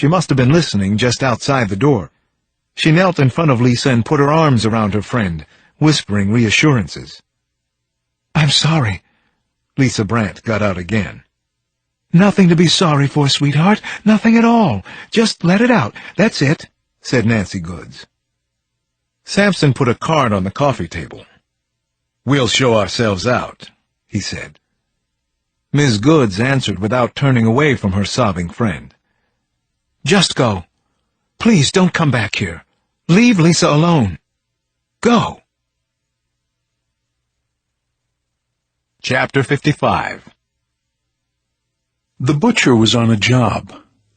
She must have been listening just outside the door. She knelt in front of Lisa and put her arms around her friend, whispering reassurances. "I'm sorry." Lisa Brandt got out again. "Nothing to be sorry for, sweetheart. Nothing at all. Just let it out. That's it," said Nancy Goods. Sampson put a card on the coffee table. "We'll show ourselves out," he said. Ms. Goods answered without turning away from her sobbing friend. "Just go. Please don't come back here. Leave Lisa alone. Go." Chapter 55. The butcher was on a job,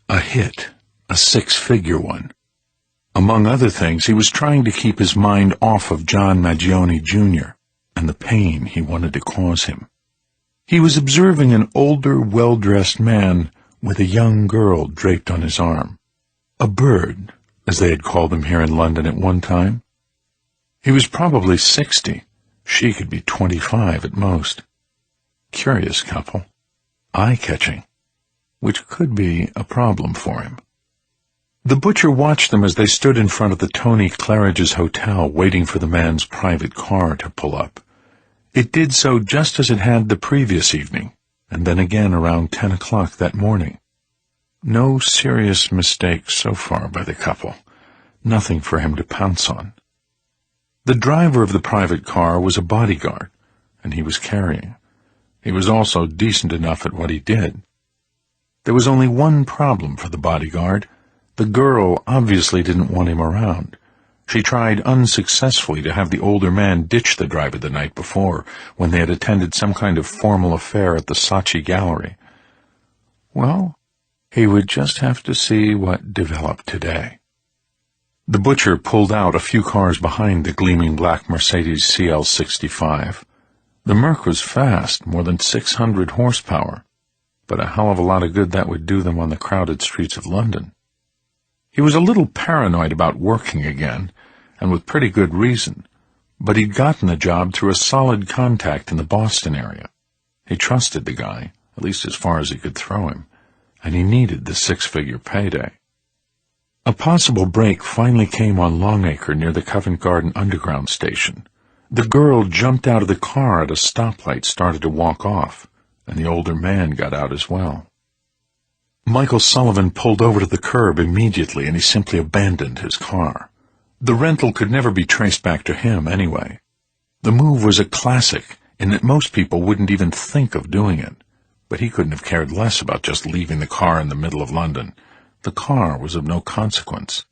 a hit, a six-figure one. Among other things, he was trying to keep his mind off of John Maggione, Jr., and the pain he wanted to cause him. He was observing an older, well-dressed man with a young girl draped on his arm. A bird, as they had called him here in London at one time. He was probably 60. She could be 25 at most. Curious couple. Eye-catching. Which could be a problem for him. The butcher watched them as they stood in front of the Tony Claridge's hotel waiting for the man's private car to pull up. It did so just as it had the previous evening, and then again around 10 o'clock that morning. No serious mistakes so far by the couple. Nothing for him to pounce on. The driver of the private car was a bodyguard, and he was carrying. He was also decent enough at what he did. There was only one problem for the bodyguard. The girl obviously didn't want him around. She tried unsuccessfully to have the older man ditch the driver the night before, when they had attended some kind of formal affair at the Saatchi Gallery. Well, he would just have to see what developed today. The butcher pulled out a few cars behind the gleaming black Mercedes CL65. The Merc was fast, more than 600 horsepower, but a hell of a lot of good that would do them on the crowded streets of London. He was a little paranoid about working again, and with pretty good reason, but he'd gotten the job through a solid contact in the Boston area. He trusted the guy, at least as far as he could throw him, and he needed the six-figure payday. A possible break finally came on Longacre near the Covent Garden Underground station. The girl jumped out of the car at a stoplight, started to walk off, and the older man got out as well. Michael Sullivan pulled over to the curb immediately, and he simply abandoned his car. The rental could never be traced back to him anyway. The move was a classic, in that most people wouldn't even think of doing it, but he couldn't have cared less about just leaving the car in the middle of London. The car was of no consequence.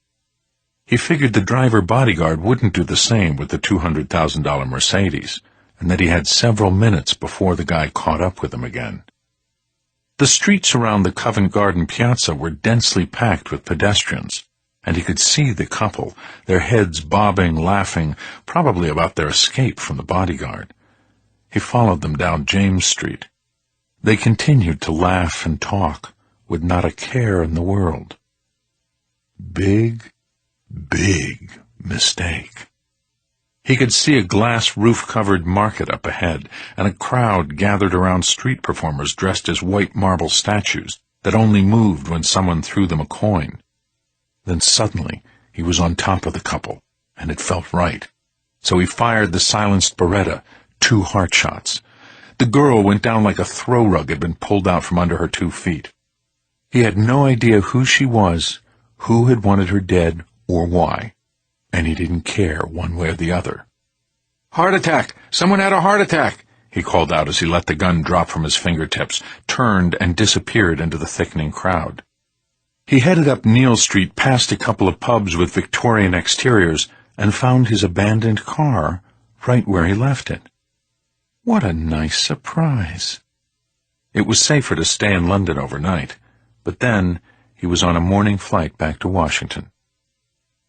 He figured the driver bodyguard wouldn't do the same with the $200,000 Mercedes, and that he had several minutes before the guy caught up with him again. The streets around the Covent Garden piazza were densely packed with pedestrians, and he could see the couple, their heads bobbing, laughing, probably about their escape from the bodyguard. He followed them down James Street. They continued to laugh and talk, with not a care in the world. Big mistake. He could see a glass roof-covered market up ahead, and a crowd gathered around street performers dressed as white marble statues that only moved when someone threw them a coin. Then suddenly he was on top of the couple, and it felt right. So he fired the silenced Beretta, 2 heart shots. The girl went down like a throw rug had been pulled out from under her 2 feet. He had no idea who she was, who had wanted her dead, or why, and he didn't care one way or the other. "Heart attack! Someone had a heart attack!" he called out as he let the gun drop from his fingertips, turned and disappeared into the thickening crowd. He headed up Neal Street past a couple of pubs with Victorian exteriors and found his abandoned car right where he left it. What a nice surprise. It was safer to stay in London overnight, but then he was on a morning flight back to Washington.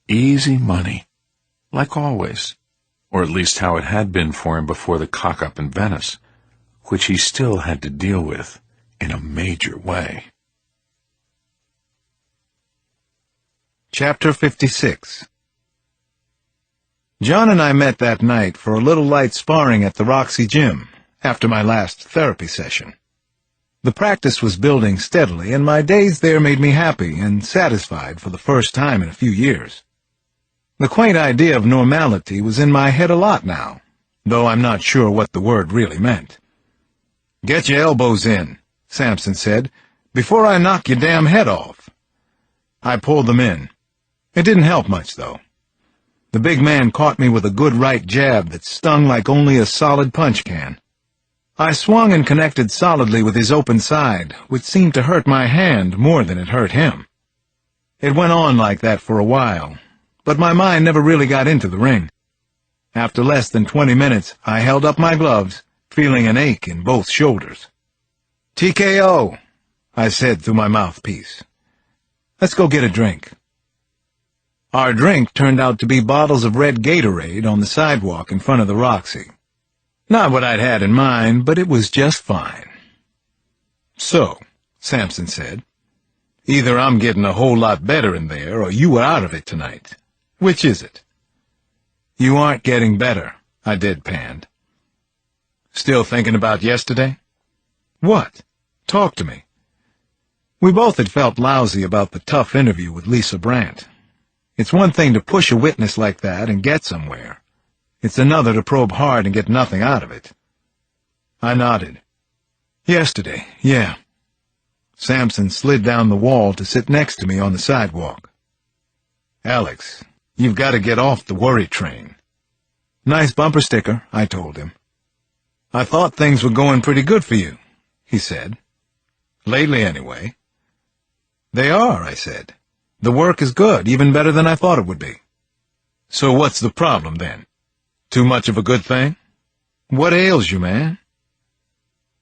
Easy money, like always, or at least how it had been for him before the cock-up in Venice, which he still had to deal with in a major way. Chapter 56. John and I met that night for a little light sparring at the Roxy Gym, after my last therapy session. The practice was building steadily, and my days there made me happy and satisfied for the first time in a few years. The quaint idea of normality was in my head a lot now, though I'm not sure what the word really meant. "Get your elbows in," Sampson said, "before I knock your damn head off." I pulled them in. It didn't help much, though. The big man caught me with a good right jab that stung like only a solid punch can. I swung and connected solidly with his open side, which seemed to hurt my hand more than it hurt him. It went on like that for a while, but my mind never really got into the ring. After less than 20 minutes, I held up my gloves, feeling an ache in both shoulders. "TKO," I said through my mouthpiece. "Let's go get a drink." Our drink turned out to be bottles of red Gatorade on the sidewalk in front of the Roxy. Not what I'd had in mind, but it was just fine. "So," Sampson said, "either I'm getting a whole lot better in there, or you were out of it tonight. Which is it?" "You aren't getting better," I deadpanned. "Still thinking about yesterday?" "What? Talk to me." We both had felt lousy about the tough interview with Lisa Brandt. It's one thing to push a witness like that and get somewhere. It's another to probe hard and get nothing out of it. I nodded. "Yesterday, yeah." Sampson slid down the wall to sit next to me on the sidewalk. "Alex, you've got to get off the worry train." "Nice bumper sticker," I told him. "I thought things were going pretty good for you," he said. "Lately, anyway." "They are," I said. "The work is good, even better than I thought it would be." "So what's the problem, then? Too much of a good thing? What ails you, man?"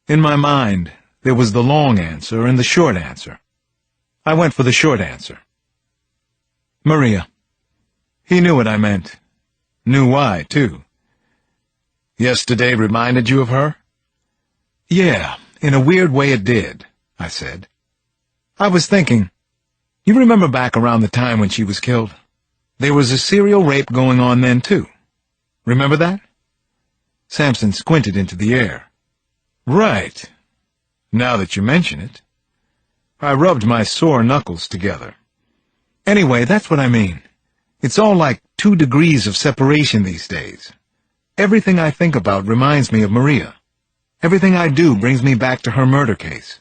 In my mind, there was the long answer and the short answer. I went for the short answer. "Maria." He knew what I meant. Knew why, too. "Yesterday reminded you of her?" "Yeah, in a weird way it did," I said. "I was thinking, you remember back around the time when she was killed? There was a serial rape going on then, too. Remember that?" Sampson squinted into the air. "Right. Now that you mention it." I rubbed my sore knuckles together. "Anyway, that's what I mean. It's all like 2 degrees of separation these days. Everything I think about reminds me of Maria. Everything I do brings me back to her murder case.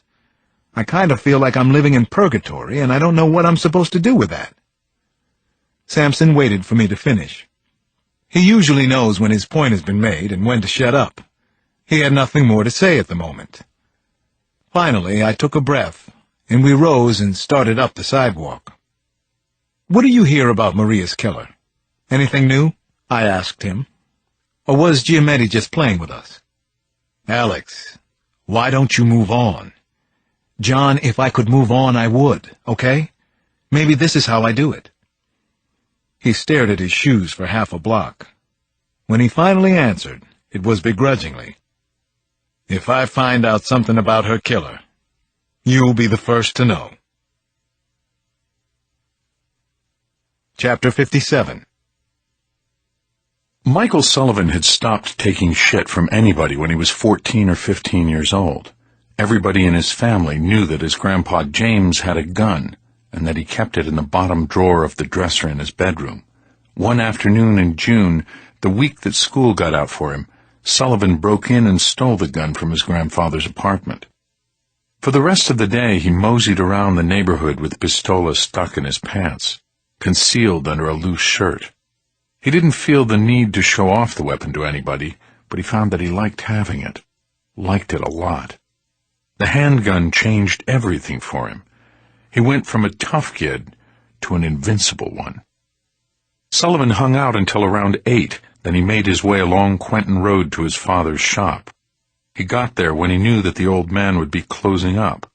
I kind of feel like I'm living in purgatory, and I don't know what I'm supposed to do with that." Sampson waited for me to finish. He usually knows when his point has been made and when to shut up. He had nothing more to say at the moment. Finally, I took a breath, and we rose and started up the sidewalk. "What do you hear about Maria's killer? Anything new?" I asked him. "Or was Giametti just playing with us?" "Alex, why don't you move on?" "John, if I could move on, I would, okay? Maybe this is how I do it." He stared at his shoes for half a block. When he finally answered, it was begrudgingly. "If I find out something about her killer, you'll be the first to know." Chapter 57. Michael Sullivan had stopped taking shit from anybody when he was 14 or 15 years old. Everybody in his family knew that his grandpa James had a gun, and that he kept it in the bottom drawer of the dresser in his bedroom. One afternoon in June, the week that school got out for him, Sullivan broke in and stole the gun from his grandfather's apartment. For the rest of the day, he moseyed around the neighborhood with the pistola stuck in his pants, concealed under a loose shirt. He didn't feel the need to show off the weapon to anybody, but he found that he liked having it. Liked it a lot. The handgun changed everything for him. He went from a tough kid to an invincible one. Sullivan hung out until around 8, then he made his way along Quentin Road to his father's shop. He got there when he knew that the old man would be closing up.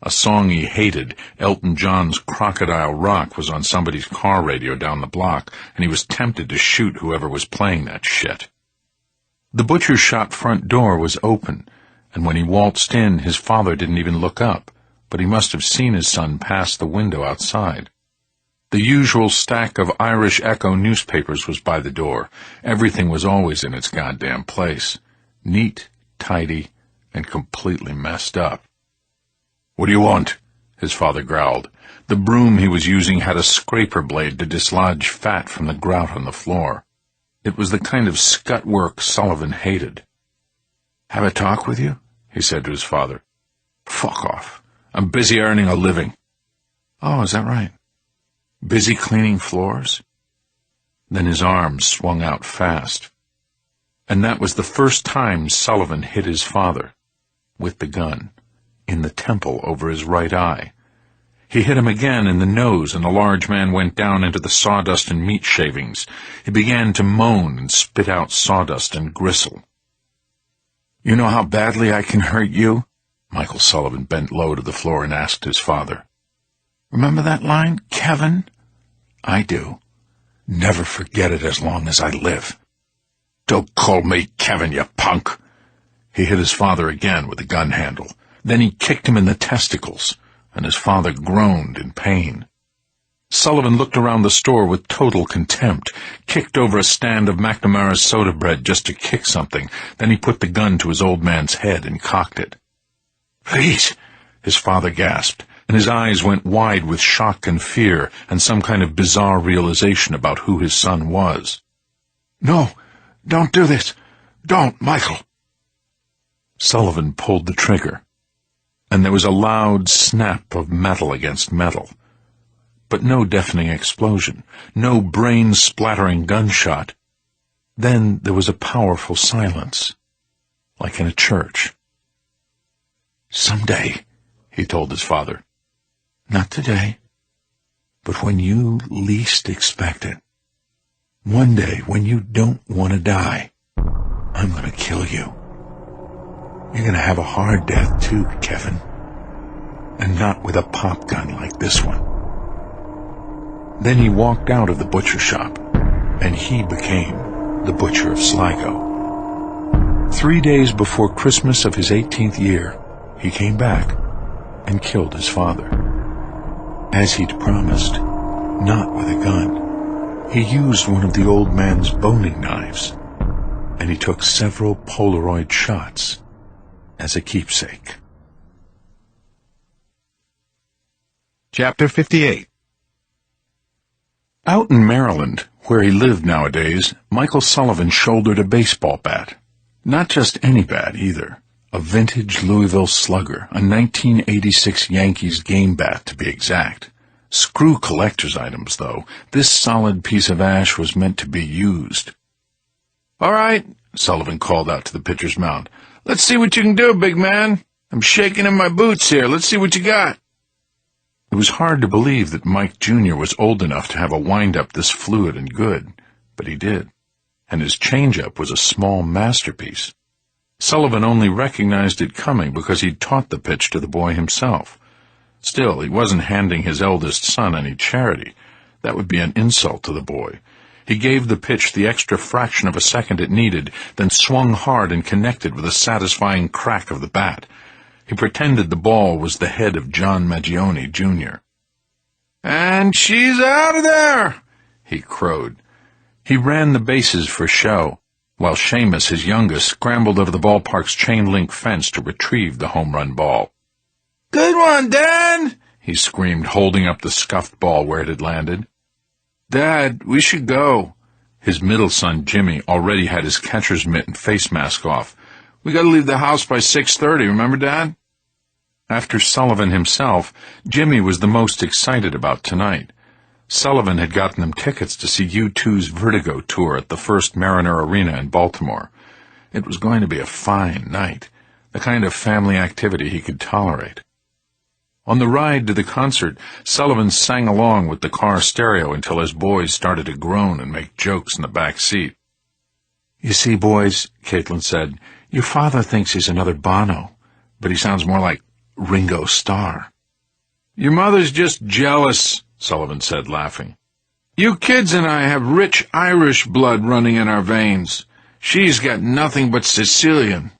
A song he hated, Elton John's Crocodile Rock, was on somebody's car radio down the block, and he was tempted to shoot whoever was playing that shit. The butcher's shop front door was open, and when he waltzed in, his father didn't even look up, but he must have seen his son pass the window outside. The usual stack of Irish Echo newspapers was by the door. Everything was always in its goddamn place. Neat, tidy, and completely messed up. "What do you want?" his father growled. The broom he was using had a scraper blade to dislodge fat from the grout on the floor. It was the kind of scut work Sullivan hated. "Have a talk with you?" he said to his father. "Fuck off. I'm busy earning a living." "Oh, is that right? Busy cleaning floors?" Then his arms swung out fast. And that was the first time Sullivan hit his father, with the gun, in the temple over his right eye. He hit him again in the nose, and the large man went down into the sawdust and meat shavings. He began to moan and spit out sawdust and gristle. "You know how badly I can hurt you?" Michael Sullivan bent low to the floor and asked his father. "Remember that line, Kevin?" "I do. Never forget it as long as I live." "Don't call me Kevin, you punk." He hit his father again with the gun handle. Then he kicked him in the testicles, and his father groaned in pain. Sullivan looked around the store with total contempt, kicked over a stand of McNamara's soda bread just to kick something. Then he put the gun to his old man's head and cocked it. "Please," his father gasped, and his eyes went wide with shock and fear and some kind of bizarre realization about who his son was. "No, don't do this. Don't, Michael." Sullivan pulled the trigger, and there was a loud snap of metal against metal. But no deafening explosion, no brain-splattering gunshot. Then there was a powerful silence, like in a church. "Someday," he told his father. "Not today, but when you least expect it. One day, when you don't want to die, I'm going to kill you. You're going to have a hard death too, Kevin. And not with a pop gun like this one." Then he walked out of the butcher shop, and he became the butcher of Sligo. 3 days before Christmas of his 18th year, he came back and killed his father. As he'd promised, not with a gun. He used one of the old man's boning knives, and he took several Polaroid shots as a keepsake. Chapter 58. Out in Maryland, where he lived nowadays, Michael Sullivan shouldered a baseball bat. Not just any bat, either. A vintage Louisville Slugger, a 1986 Yankees game bat, to be exact. Screw collector's items, though. This solid piece of ash was meant to be used. "All right," Sullivan called out to the pitcher's mound. "Let's see what you can do, big man. I'm shaking in my boots here. Let's see what you got." It was hard to believe that Mike Jr. was old enough to have a wind-up this fluid and good, but he did. And his change-up was a small masterpiece. Sullivan only recognized it coming because he'd taught the pitch to the boy himself. Still, he wasn't handing his eldest son any charity. That would be an insult to the boy. He gave the pitch the extra fraction of a second it needed, then swung hard and connected with a satisfying crack of the bat. He pretended the ball was the head of John Maggioni, Jr. "And she's out of there," he crowed. He ran the bases for show, while Seamus, his youngest, scrambled over the ballpark's chain-link fence to retrieve the home run ball. "Good one, Dad!" he screamed, holding up the scuffed ball where it had landed. "Dad, we should go." His middle son, Jimmy, already had his catcher's mitt and face mask off. "We gotta leave the house by 6:30, remember, Dad?" After Sullivan himself, Jimmy was the most excited about tonight. Sullivan had gotten them tickets to see U2's Vertigo tour at the First Mariner Arena in Baltimore. It was going to be a fine night, the kind of family activity he could tolerate. On the ride to the concert, Sullivan sang along with the car stereo until his boys started to groan and make jokes in the back seat. "You see, boys," Caitlin said, "your father thinks he's another Bono, but he sounds more like Ringo Starr." "Your mother's just jealous," Sullivan said, laughing. "You kids and I have rich Irish blood running in our veins. She's got nothing but Sicilian."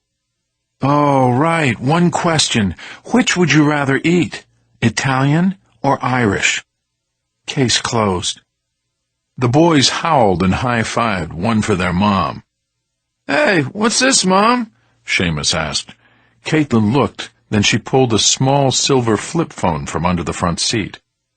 "Oh, right. One question. Which would you rather eat, Italian or Irish?" Case closed. The boys howled and high-fived, one for their mom. "Hey, what's this, Mom?" Seamus asked. Caitlin looked, Then she pulled a small silver flip phone from under the front seat.